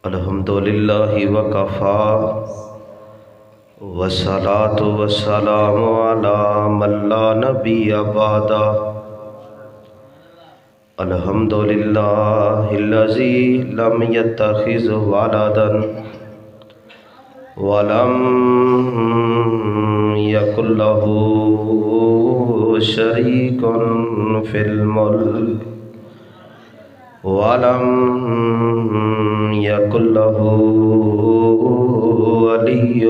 الحمدللہ وکفا والصلاة والسلام علی من لا نبی بعدہ الحمدللہ الذی لم یتخذ ولدا ولم یکن لہ شریک فی الملک وَلَمْ يَكُنْ لَهُ وَلِيٌّ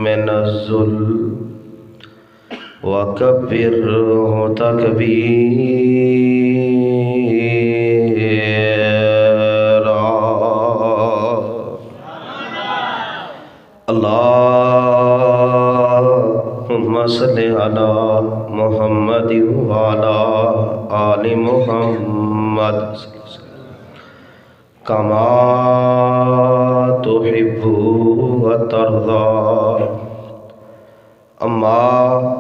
مِّنَ الذُّلِّ وَكَبِّرْهُ تَكْبِيرًا اللهم صل على محمد وعلى آل محمد كما تحب وترضى أما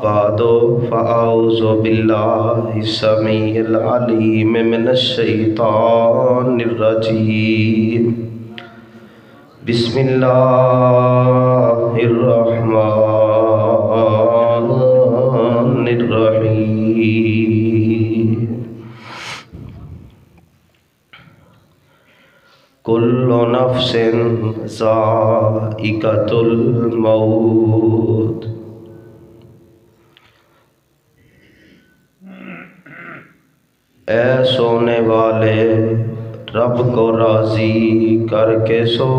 بعد فأعوذ بالله السميع العليم من الشيطان الرجيم بسم الله الرحمن الرحيم كل نفس ذائقة الموت اے سونے والے رب کو راضی کر کے سو،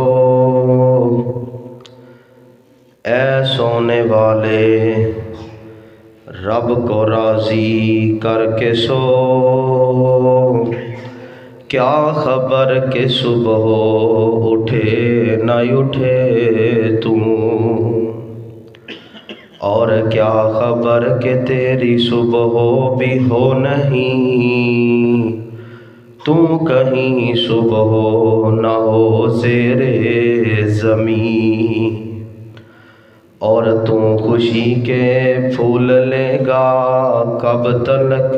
اے سونے والے رب کو راضی کر کے سو، کیا خبر کہ صبح اٹھے نہ اٹھے تو، اور کیا خبر کہ تیری صبح بھی ہو نہیں، تو کہیں صبح نہ ہو زیر زمین، اور تو خوشی کے پھول لے گا کب تلک،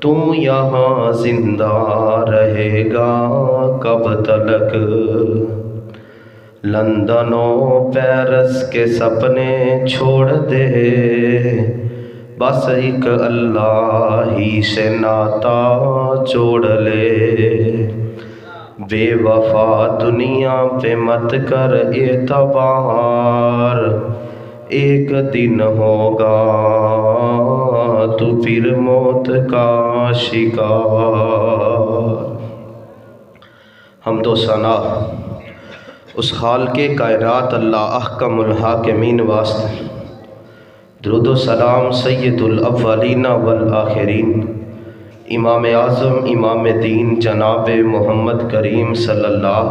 تو یہاں زندہ رہے گا کب تلک، لندن و پیرس کے سپنے چھوڑ دے، بس ایک اللہ ہی سے ناتا جوڑ لے، بے وفا دنیا پہ مت کر اعتبار، ایک دن ہوگا تو پھر موت کا شکار۔ حمد و ثنا اس خالق کائنات اللہ احکم الحاکمین واسطے، درود و سلام سید الاولین والآخرین، امام اعظم امام دین جناب محمد کریم صلی اللہ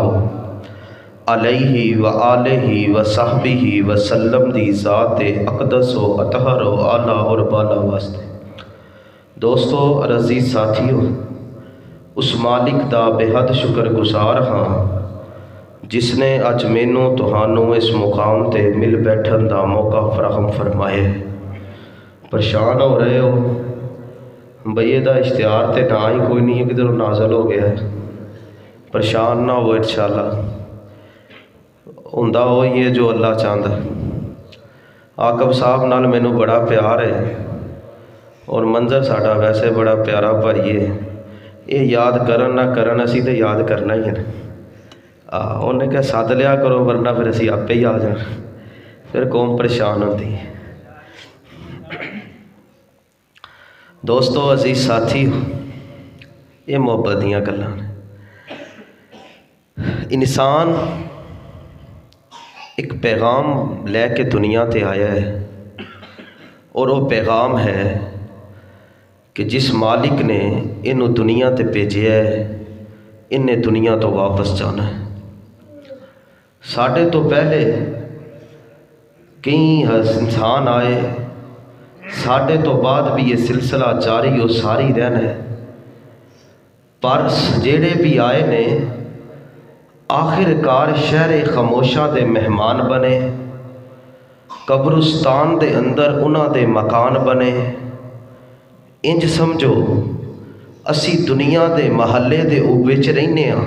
علیہ وآلہ وصحبہ وسلم دی ذات اقدس و اطہر و اعلیٰ اور بالا واسطے۔ دوستو اور عزیز ساتھیو، اس مالک دا بے حد شکر گزار ہاں جس نے اج مینوں تہانوں اس مقام تے مل بیٹھن دا موقع فراہم فرمائے۔ پریشان ہو رہے ہو بھئی دا اشتہار تے نہ ہی کوئی نہیں ہے، کدھر نازل ہو گیا ہے، پریشان نہ ہو، انشاءاللہ ہوندا ہو یہ جو اللہ چاہتا ہے۔ عاقب صاحب نال مینوں بڑا پیار ہے اور منظر ساڈا ویسے بڑا پیارا بھائی ہے، یہ یاد کرن نہ کرن اسی تے یاد کرنا ہی ہے نا، انہیں کہا ساتھ لیا کرو ورنہ پھر اسی آپ پہ ہی آ جانا، پھر قوم پریشان ہوتی ہے۔ دوستو عزیز ساتھی، یہ محبت دیاں گلاں نے۔ انسان ایک پیغام لے کے دنیا تے آیا ہے، اور وہ پیغام ہے کہ جس مالک نے انہوں دنیا تے بھیجیا ہے انہیں دنیا تو واپس جانا ہے۔ ساڈے تو پہلے کئی انسان آئے، ساڈے تو بعد بھی یہ سلسلہ جاری و ساری رہنا ہے، پر جیڑے بھی آئے نے آخر کار شہر خاموشہ دے مہمان بنے، قبرستان دے اندر انہاں دے مکان بنے، انج سمجھو اسی دنیا دے محلے دے وچ رہنے ہاں،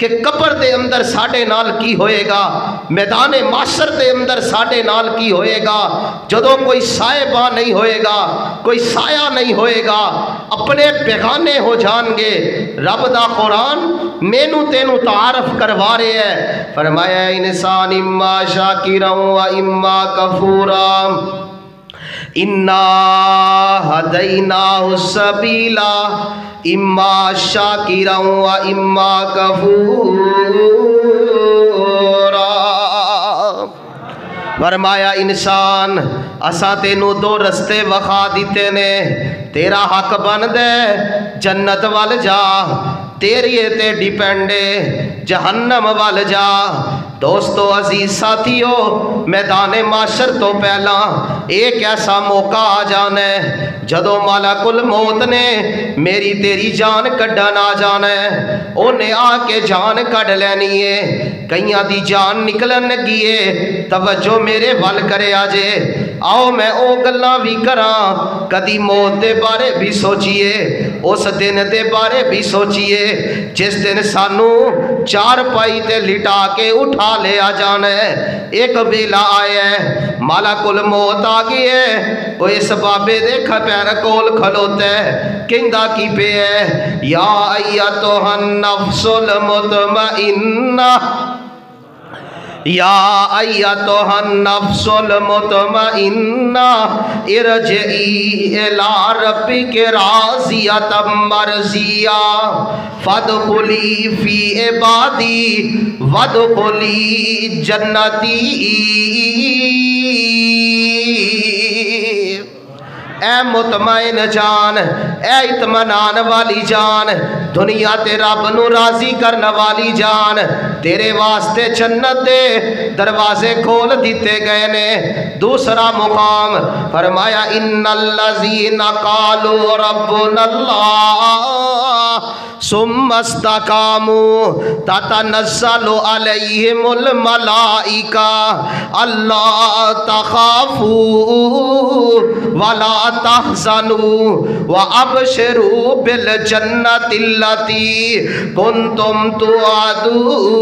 کہ قبر دے اندر ساڈے نال کی ہوئے گا، میدان معاشر دے اندر ساڈے نال کی ہوئے گا، جدوں کوئی صاحبہ نہیں ہوئے گا، کوئی سایہ نہیں ہوئے گا، اپنے بیگانے ہو جان گے۔ رب دا قرآن مینوں تینوں تعارف کروا رہے ہے، فرمایا انسان اما شاکرا و اما کفورا انا ہدیناہ السبیل اما شاکرا و اما کفورا۔ فرمایا انسان اساں تینوں دو رستے وکھا دیتے نے، تیرا حق بن دے جنت وال جا، تیری تے ڈیپینڈے جہنم وال جا۔ دوستو عزیز ساتھیو، میدان معاشر تو پہلا ایک ایسا موقع آ جانا ہے جدو ملک الموت نے میری تیری جان کڈن آ جانا ہے، انہیں آ کے جان کڈ لینی ہے۔ کئیاں دی جان نکلن لگی ہے، توجہ میرے ول کرے آجے، آؤ میں او گلاں بھی کراں، کدی موت دے بارے بھی سوچیے، اس دن دے بارے بھی سوچیے جس دن سانو چار پائی تے لٹا کے اٹھا لے آ جانا ہے۔ ایک ویلا آیا ہے، ملک الموت آ گئی ہے، وہ اس بابے دے کھپیر کول کھلوتا ہے، کہندا کی پہ ہے، یا ایتھا النفس المطمئنہ، یا ایتھا النفس المطمئنہ ارجعی الی ربک راضیۃ مرضیہ فادخلی فی عبادی وادخلی جنتی۔ اے مطمئن جان، اے اطمینان والی جان، دنیا تے رب نو راضی کرنے والی جان، تیرے واسطے جنت دے دروازے کھول دیتے گئے نے۔ دوسرا مقام فرمایا ان الذین قالوا ربنا اللہ ثم استقاموا تتنزل علیہم الملائکہ الا تخافوا ولا تحزنوا وابشروا بالجنۃ التی کنتم توعدون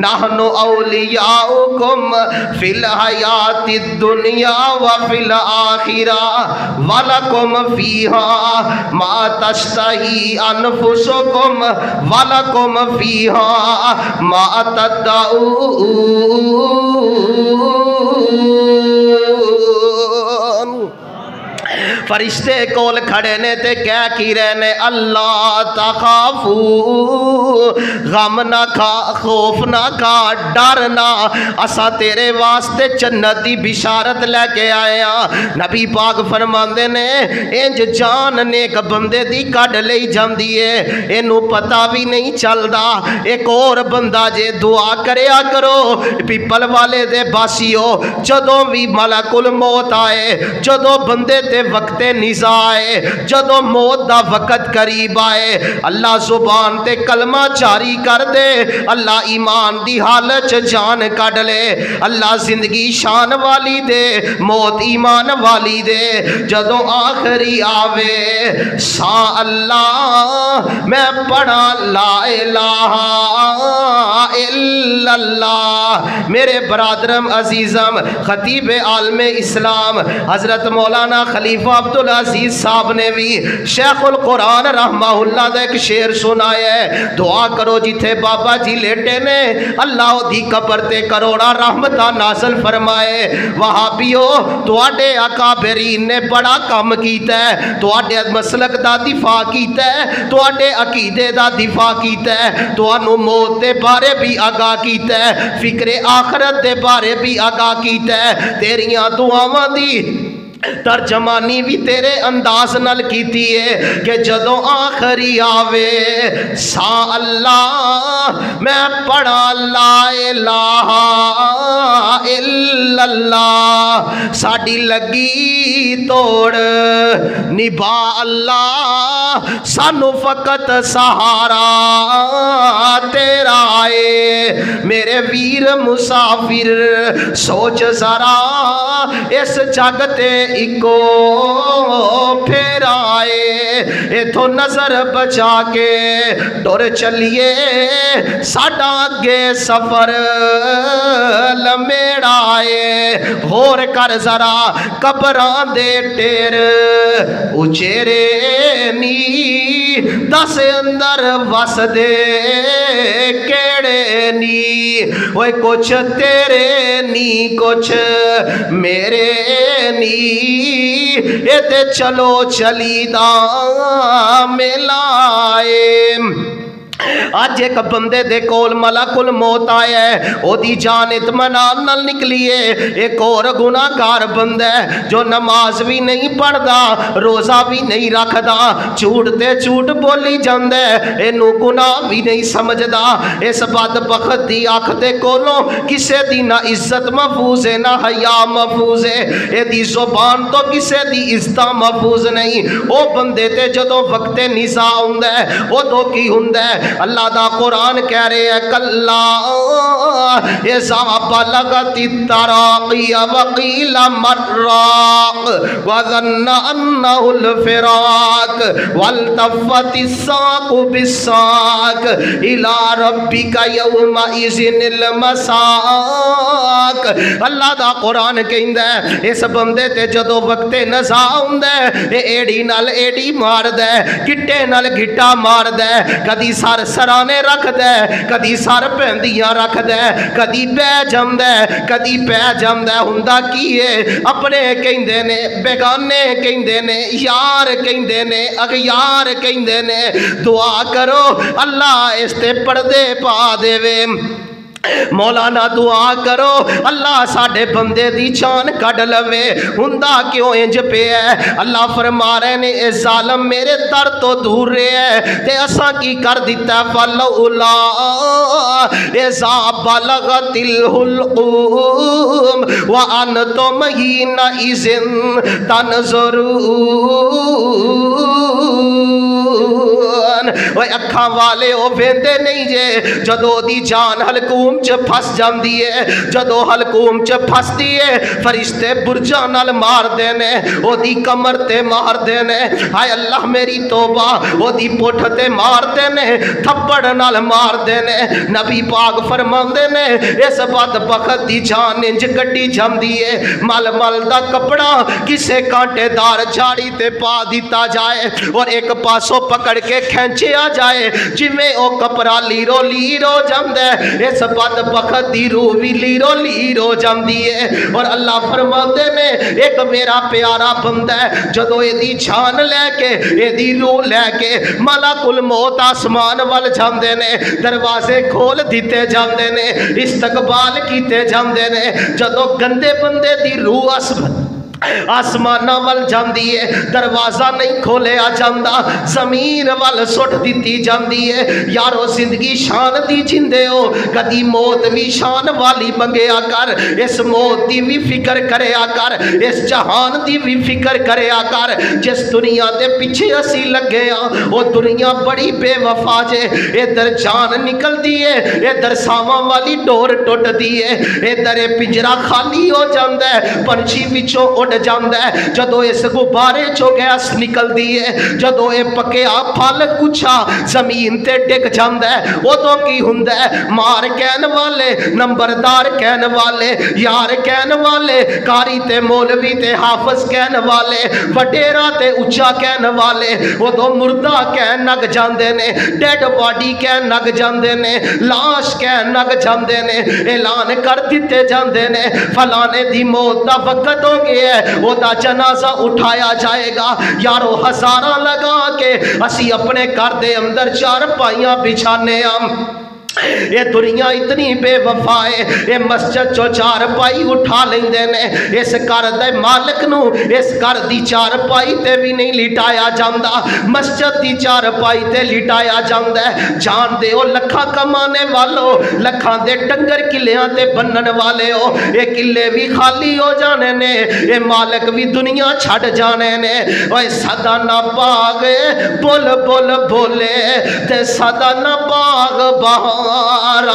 نحن اولیاؤکم فی الحیات الدنیا وفی الآخرہ ولکم فیہا ما تشتہی انفسکم ولکم فیہا ما تدعون۔ فرشتے کول کھڑے نے تے کہہ کی رہنے اللہ تخافو، غم نہ کھا، خوف نہ کھا، ڈر نہ، اسا تیرے واسطے جنت دی بشارت لے کے آئے ہاں۔ نبی پاک فرماندے نے انج جان نیک بندے دی کڈ لئی جاندی ہے، اینو پتہ بھی نہیں چلدا۔ ایک اور بندہ جے دعا کریا کرو پیپل والے دے باسیو، جدوں بھی ملک الموت آئے، جدوں بندے تے وقت نزا آئے، جدوں موت دا وقت قریب آئے، اللہ زبان تے کلمہ جاری کر دے، اللہ ایمان دی حالت جان کڈ لے، اللہ زندگی شان والی دے، موت ایمان والی دے۔ جدوں آخری آوے سا اللہ میں پڑھا لا الہ الا اللہ۔ میرے برادرم عزیزم، خطیب عالم اسلام حضرت مولانا خلیفہ عبدالعزیز صاحب نے بھی شیخ القرآن رحمہ اللہ دا ایک شعر سنایا ہے، دعا کرو جتھے بابا جی لیٹے نے اللہ دی قبر تے کروڑا رحمتہ نازل فرمائے۔ وہابیو تواڈے اکابرین نے بڑا کام کیتا ہے، تواڈے مسلک دا دفاع کیتا ہے، تواڈے عقیدے دا دفاع کیتا ہے، تانوں موت دے بارے بھی آگاہ کیتا ہے، فکر آخرت دے بارے بھی آگاہ کیتا ہے، تیریاں دعاواں دی ترجمانی بھی تیرے انداز نل کیتی ہے کہ جدوں آخری آوے سا اللہ میں پڑھا لا الہ الا اللہ، ساڈی لگی توڑ نبا اللہ، سانو فقط سہارا تیرا ہے۔ میرے ویر مسافر سوچ ذرا اس جگ تے اکو پھر آئے، اتھوں نظر بچا کے ٹر چلیے ساڈا اگے سفر لمیڑا ہے ہور کر ذرا قبراں دے ٹیر اچیرے نی دس اندر وس دے کیڑے نی اوے کچھ تیرے نی کچھ میرے نی اے تے چلو چلی دا ملائے آج ایک بندے دے کول ملک الموت آیا ہے او دی جان اطمینان نال نکلی ہے ایک اور گناہگار بندہ ہے جو نماز بھی نہیں پڑھدا روزہ بھی نہیں رکھدا جھوٹ تے جھوٹ بولی جاندا ہے اینو گناہ بھی نہیں سمجھدا اس بدبخت دی آنکھ دے کولوں کسے دی نہ عزت محفوظ ہے نہ حیا محفوظ ہے اے دی زبان تو کسے دی عزت محفوظ نہیں او بندے تے جدوں وقت نزاع ہوندا ہے او تو کی ہوندا ہے اللہ دا قرآن کہہ رہے ہیں کلا اذا بلغت التراقی وقیل مراق وظن انہ الفراق والتفت الساق بالساق الى ربک یومئذ المساق اللہ دا قرآن کہندا ہے اس بندے تے جدو وقت نزاع ہوندا ہے اے ایڑی نال ایڑی ماردا ہے گٹے نال گٹا ماردا ہے کدی سر سرانے رکھ دے کدی سر پہندیاں رکھ دے کدی بے جم دے کدی پہ جم دے ہندہ کیے اپنے کہندے نے بیگانے کہندے نے یار کہندے نے اغیار کہندے نے دعا کرو اللہ اس تے پردے پا دے وے مولانا دعا کرو اللہ ساڑھے بندے دی جان کڑ لوے ہندہ کیوں انج پہ ہے اللہ فرما رہے نے اے ظالم میرے در تو دور رہے ہے تے اساں کی کر دیتا فلولا اذا بلغت الحلقوم وانتم حینئذ وہ اکھاں والے او ویندے نہیں جے جدو دی جان حلقوم چ پھس جاندی ہے جدو حلقوم چ پھس دیے فرشتے برجاں نال مار دینے او دی کمر تے مار دینے ہائے اللہ میری توبہ او دی پٹھ تے مار دینے تھپڑ نال مار دینے نبی پاک فرماندے نے اس بدبخت دی جان انج کٹی جاندی ہے مل مل دا کپڑا کسے کانٹے دار جھاڑی تے پا دیتا جائے اور ایک پاسوں پکڑ کے کھینچیا جائے جویں او کپڑا لیرو لیرو جاندے اس بدبخت دی روح بھی لیرو لیرو جاندی ہے اور اللہ فرماندے نے ایک میرا پیارا بندہ ہے جدو اے دی جان لے کے اے دی روح لے کے ملک الموت آسمان وال جاندے نے دروازے کھول دیتے جاندے نے استقبال کیتے جاندے نے جدو گندے بندے دی روح آسمانہ وال جاندی ہے دروازہ نہیں کھولے آ جاندہ زمین وال سٹ دیتی جاندی ہے یارو زندگی شان دی جندے ہو کدی موت بھی شان والی منگے آ کر اس موت دی بھی فکر کرے آ کر اس جہان دی بھی فکر کرے آ کر جس دنیا دے پیچھے اسی لگے آ وہ دنیا بڑی بے وفا جے ادھر جان نکل دیئے ادھر ساواں والی ڈور ٹوٹ دیئے ادھر پنجرہ خالی ہو جاندہ ہے پنچھی وچوں اڑ جاندہ ہے جدو اس غبارے چو گیس نکل دیئے جدو اے پکے آپ پھل کچھا زمین تے ڈگ جاندہ ہے وہ تو کی ہندہ ہے مار کہن والے نمبردار کہن والے یار کہن والے کاری تے مولوی تے حافظ کہن والے وڈیرہ تے اچھا کہن والے وہ تو مردہ کہن نگ جاندے نے ڈیڈ باڈی کہن نگ جاندے نے لاش کہن نگ جاندے نے اعلان کر دیتے جاندے نے فلانے دی موت دا وقت ہو گیا ہے وہ دا جنازہ اٹھایا جائے گا یارو ہزارہ لگا کے اسی اپنے گھر دے اندر چار پائیاں بچھانے ہم یہ دنیا اتنی بے وفا ہے یہ مسجد جو چار پائی اٹھا لیندے نے اس گھر دے مالک نو اس گھر دی چار پائی تے بھی نہیں لٹایا جاندہ مسجد دی چار پائی تے لٹایا جاندہ ہے جان دے او لکھاں کمانے والو لکھاں دے ڈنگر کلیاں تے بنن والے ہو یہ کلے بھی خالی ہو جانے نے یہ مالک بھی دنیا چھڑ جانے نے اوہ صدا نہ باغ بول بول بولے تے صدا نہ باغ بہار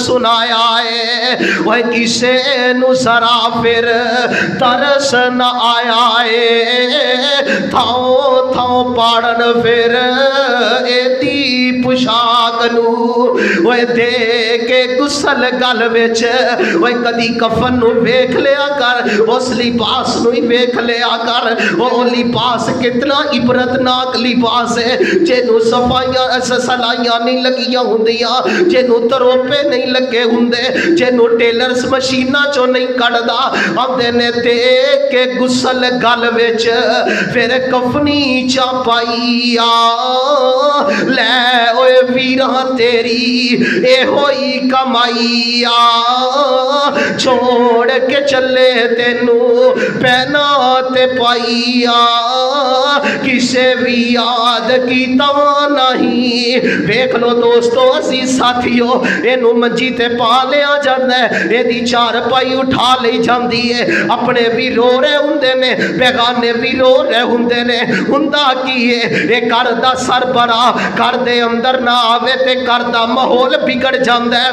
سنایا ہے وہ کسے نو ذرا پھر ترس نہ آیا ہے تھاؤ تھاؤ پاڑن پھر ایدی پشاک نو وہ دے کے گسل گل وچ وہ کدی کفن نو ویکھ لیا کر اس لباس نو ہی ویکھ لیا کر وہ لباس کتنا عبرتناک لباس ہے جنو صفائیاں سلائیاں نہیں لگیاں ہوندیاں جنو تروپے نہیں لگے ہوندے جنو ٹیلرز مشینہ چو نہیں کڑدا آندے نے دیکھ کے گسل گل وچ پھر کفنی چاپائیا لے اوے ویران تیری اے ہوئی کمائیا چھوڑ کے چلے تینو پہنا تے پائیا کسے بھی یاد کیتا نہیں دیکھ لو دوستو عزیز ساتھیو اینو منجی تے پا لیا جاندے اے دی چار پائی اٹھا لے جاندی ہے اپنے بھی رو رہے ہوندے نے بیگانے بھی رو رہے ہوندے نے ہندہ کیے اے کردہ سر بڑا کردے اندر نہ آوے تے کردہ محول بگڑ جاندے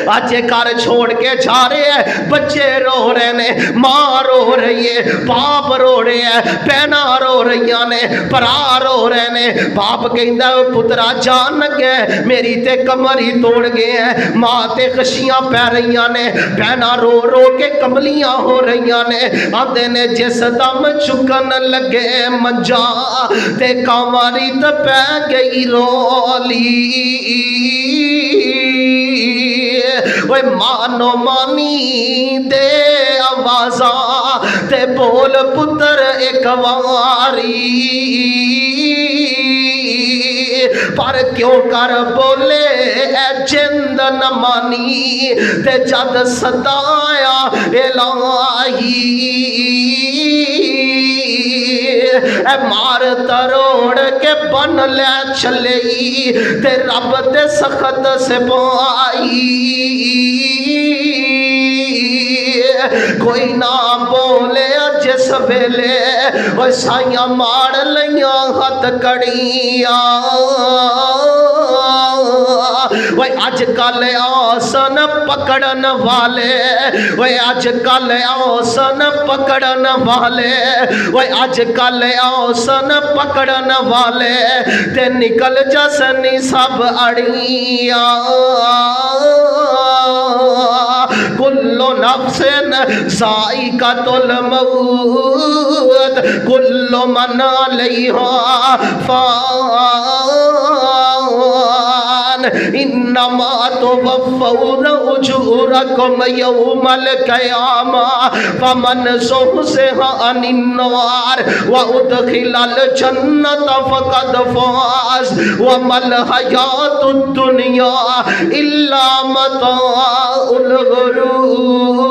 آج کار چھوڑ کے جا رہے ہیں بچے رو رہے ہیں ماں رو رہی ہے باپ رو رہے ہیں پہنا رو رہی نے پرا رو رہے ہیں باپ کہندہ پترا جان گئے میری تے کمری توڑ گئے ہیں ماں تے خشیاں پہ رہی نے پہنا رو رو کے کملیاں ہو رہی نے آدھے نے جس دم چکن لگے منجا تے کمری تے پہ گئی رولی وہ مانو مانی دے آوازاں تے بول پتر ایک واری پر کیوں کر بولے اے جند نہ مانی تے جد صدایا الہی اے مار تروڑ کے بن لے چلئی تے رب تے سخت سے پائی کوئی نہ بولے جس ویلے وہ سائیاں مار لیاں ہاتھ کڑیاں وہ آج کل آسن پکڑن والے وہ آج کل آسن پکڑن والے وہ آج کل آسن پکڑن والے تے نکل جسنی سب اڑیاں کل نفس ذائقۃ الموت کل من علیہا فان انما توفون اجورکم یوم القیامہ فمن زحزح عن النار وادخل الجنۃ فقد فاز وما الحیاۃ الدنیا الا متاع الغرور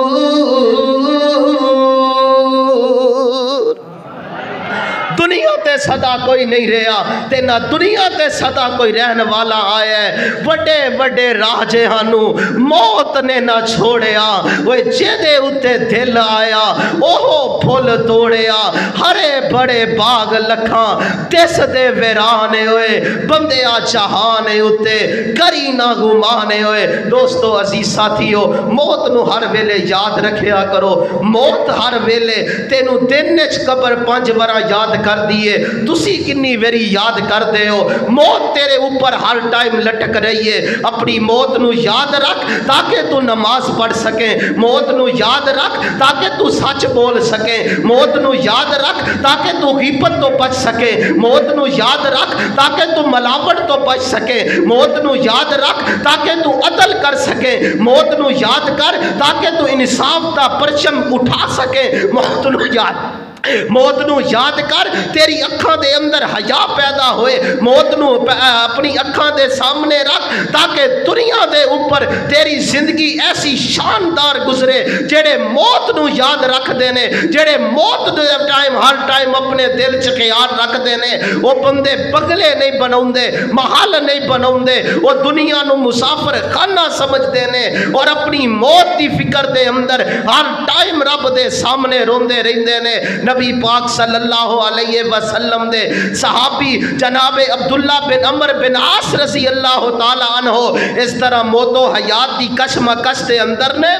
دنیا تے صدا کوئی نہیں رہا تے نہ دنیا تے صدا کوئی رہن والا آیا ہے بڑے بڑے راجے ہانو موت نے نہ چھوڑیا وہ جیدے اتے دل آیا اوہو پھول توڑیا ہرے بڑے باغ لکھاں تیس دے ویرانے ہوئے بندے چاہانے اتے کری نہ گمانے ہوئے دوستو عزیز ساتھیو موت نو ہر ویلے یاد رکھیا کرو موت ہر ویلے تینو دن نچ قبر 5 ورا یاد کر دیئے تسی کنی ویری یاد کر دے ہو موت تیرے اوپر ہر ٹائم لٹک رہی ہے اپنی موت نو یاد رکھ تاکہ تو نماز پڑھ سکیں موت نو یاد رکھ تاکہ تو سچ بول سکیں موت نو یاد رکھ تاکہ تو غیبت تو بچ سکیں موت نو یاد رکھ تاکہ تو ملاوٹ تو بچ سکیں موت نو یاد رکھ تاکہ تو عدل کر سکیں موت نو یاد کر تاکہ تو انصاف دا پرچم اٹھا سکیں موت نو یاد کر تیری اکھاں دے اندر حیا پیدا ہوئے موت نو اپنی اکھاں دے سامنے رکھ تاکہ دنیا دے اوپر تیری زندگی ایسی شاندار گزرے جڑے موت نو یاد رکھ دینے جڑے موت دے ٹائم ہر ٹائم اپنے دل چ خیال رکھ دینے وہ بندے بگلے نہیں بناؤں دے محل نہیں بناؤں دے وہ دنیا نو مسافر خانہ سمجھ دینے اور اپنی موت دی فکر دے اندر ہر ٹائم رب دے سامنے روندے رہندے نے نبی پاک صلی اللہ علیہ وسلم دے صحابی جناب عبداللہ بن عمر بن عاص رضی اللہ تعالی عنہ اس طرح موت و حیات دی کشمکش دے اندر نے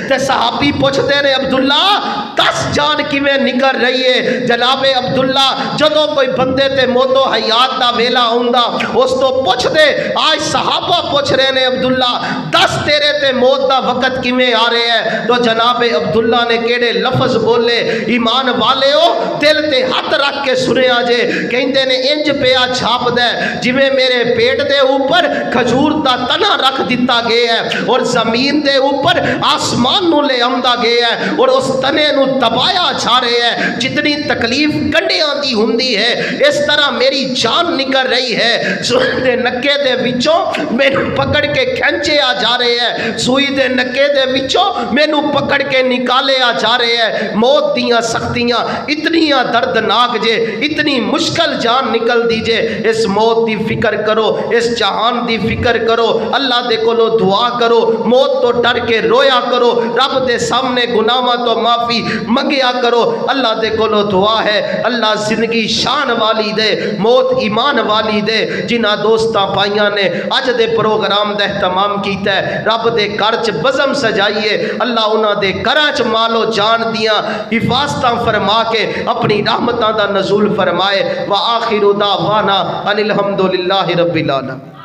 تے صحابی پوچھتے نے عبداللہ دس جان کیویں نکل رہی ہے؟ جناب عبداللہ جدو کوئی بندے تے موت و حیات دا ویلا ہوندا اس تو پوچھ دے، آج صحابہ پوچھ رہے نے عبداللہ دس تیرے تے موت دا وقت کیویں آ رہے ہیں؟ تو جناب عبداللہ نے کیڑے لفظ بولے، ایمان والے ہو دل تے ہاتھ رکھ کے سنیا جے، کہندے نے انج پیا چھاپ دے جویں میرے پیٹ دے اوپر کھجور دا تنا رکھ دیتا گیا ہے اور زمین دے اوپر آسمان نو لے آمدہ گیا ہے اور اس تنے نو دبایا چھا رہے ہیں، جتنی تکلیف گنڈیاں دی ہوندی ہے اس طرح میری جان نکل رہی ہے، سوئی دے نکے دے وچوں میں پکڑ کے کھنچے آ جا رہے ہیں، سوئی دے نکے دے وچوں میں پکڑ کے نکالے آ جا رہے ہیں، موت دیاں سختیاں اتنیاں دردناک جے، اتنی مشکل جان نکل دیجے، اس موت دی فکر کرو، اس جہان دی فکر کرو، اللہ دے کولو دعا کرو، موت تو ڈر کے رویا کرو، رب دے سامنے گناہاں تو معافی منگیا کرو، اللہ دے کولو دعا ہے اللہ زندگی شان والی دے، موت ایمان والی دے۔ جنہ دوستاں پائیاں نے اج دے پروگرام دا اہتمام کیتا ہے رب دے گھر چ بزم سجائیے، اللہ انہاں دے گھراں چ مال و جان دیاں حفاظتاں فرما کے اپنی رحمتاں دا نزول فرمائے۔ وآخر دعوانا ان الحمدللہ رب العالمین۔